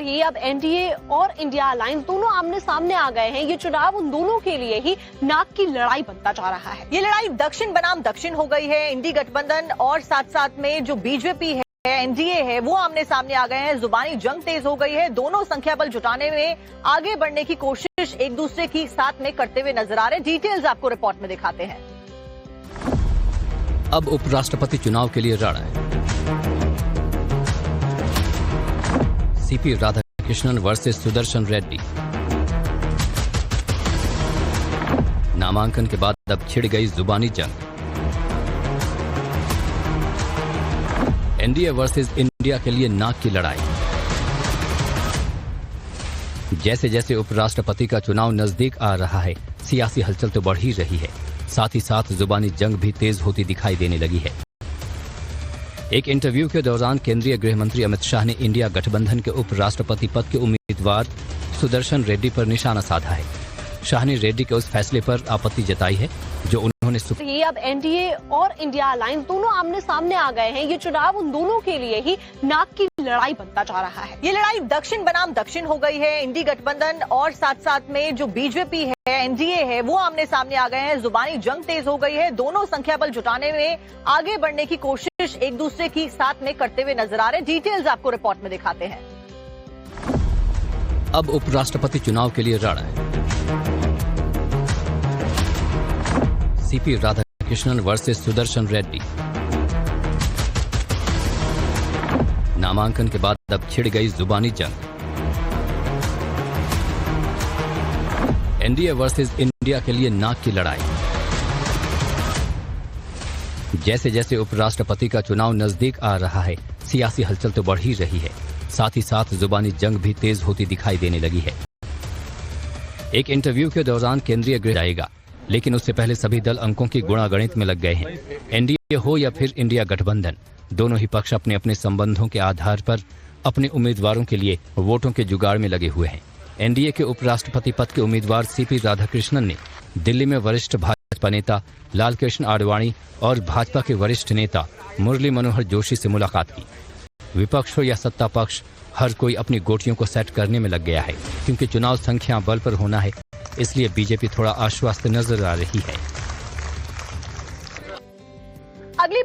ही अब एनडीए और India alliance दोनों आमने सामने आ गए हैं। ये चुनाव उन दोनों के लिए ही नाक की लड़ाई बनता जा रहा है। ये लड़ाई दक्षिण बनाम दक्षिण हो गई है। इंडी गठबंधन और साथ साथ में जो बीजेपी है, एनडीए है, वो आमने सामने आ गए हैं। जुबानी जंग तेज हो गई है। दोनों संख्या बल जुटाने में आगे बढ़ने की कोशिश एक दूसरे की साथ में करते हुए नजर आ रहे हैं। डिटेल्स आपको रिपोर्ट में दिखाते हैं। अब उपराष्ट्रपति चुनाव के लिए रण है। CP Radhakrishnan versus Sudarshan Reddy. नामांकन के बाद अब छिड़ गई जुबानी जंग। एनडीए वर्सेस इंडिया के लिए नाक की लड़ाई। जैसे जैसे उपराष्ट्रपति का चुनाव नजदीक आ रहा है, सियासी हलचल तो बढ़ ही रही है, साथ ही साथ जुबानी जंग भी तेज होती दिखाई देने लगी है। एक इंटरव्यू के दौरान केंद्रीय गृह मंत्री अमित शाह ने इंडिया गठबंधन के उपराष्ट्रपति पद के उम्मीदवार सुदर्शन रेड्डी पर निशाना साधा है। शाह ने रेड्डी के उस फैसले पर आपत्ति जताई है जो उन्होंने ही अब एनडीए और इंडिया अलायंस दोनों आमने सामने आ गए हैं। ये चुनाव उन दोनों के लिए ही नाक की लड़ाई बनता जा रहा है। ये लड़ाई दक्षिण बनाम दक्षिण हो गई है। इंडी गठबंधन और साथ साथ में जो बीजेपी है, एनडीए है, वो आमने सामने आ गए हैं। जुबानी जंग तेज हो गई है। दोनों संख्या बल जुटाने में आगे बढ़ने की कोशिश एक दूसरे की साथ में करते हुए नजर आ रहे हैं। डिटेल्स आपको रिपोर्ट में दिखाते हैं। अब उपराष्ट्रपति चुनाव के लिए रण है। CP Radhakrishnan versus Sudarshan Reddy. नामांकन के बाद अब छिड़ गई जुबानी जंग। एनडीए वर्सेस इंडिया के लिए नाक की लड़ाई। जैसे जैसे उपराष्ट्रपति का चुनाव नजदीक आ रहा है, सियासी हलचल तो बढ़ ही रही है, साथ ही साथ जुबानी जंग भी तेज होती दिखाई देने लगी है। एक इंटरव्यू के दौरान केंद्रीय गृह जाएगा, लेकिन उससे पहले सभी दल अंकों की गुणागणित में लग गए हैं। एनडीए हो या फिर इंडिया गठबंधन, दोनों ही पक्ष अपने अपने संबंधों के आधार पर अपने उम्मीदवारों के लिए वोटों के जुगाड़ में लगे हुए हैं। एनडीए के उपराष्ट्रपति पद के उम्मीदवार सीपी राधाकृष्णन ने दिल्ली में वरिष्ठ भाजपा नेता लालकृष्ण आडवाणी और भाजपा के वरिष्ठ नेता मुरली मनोहर जोशी से मुलाकात की। विपक्ष हो या सत्ता पक्ष, हर कोई अपनी गोटियों को सेट करने में लग गया है, क्योंकि चुनाव संख्या बल पर होना है, इसलिए बीजेपी थोड़ा आश्वस्त नजर आ रही है। अगली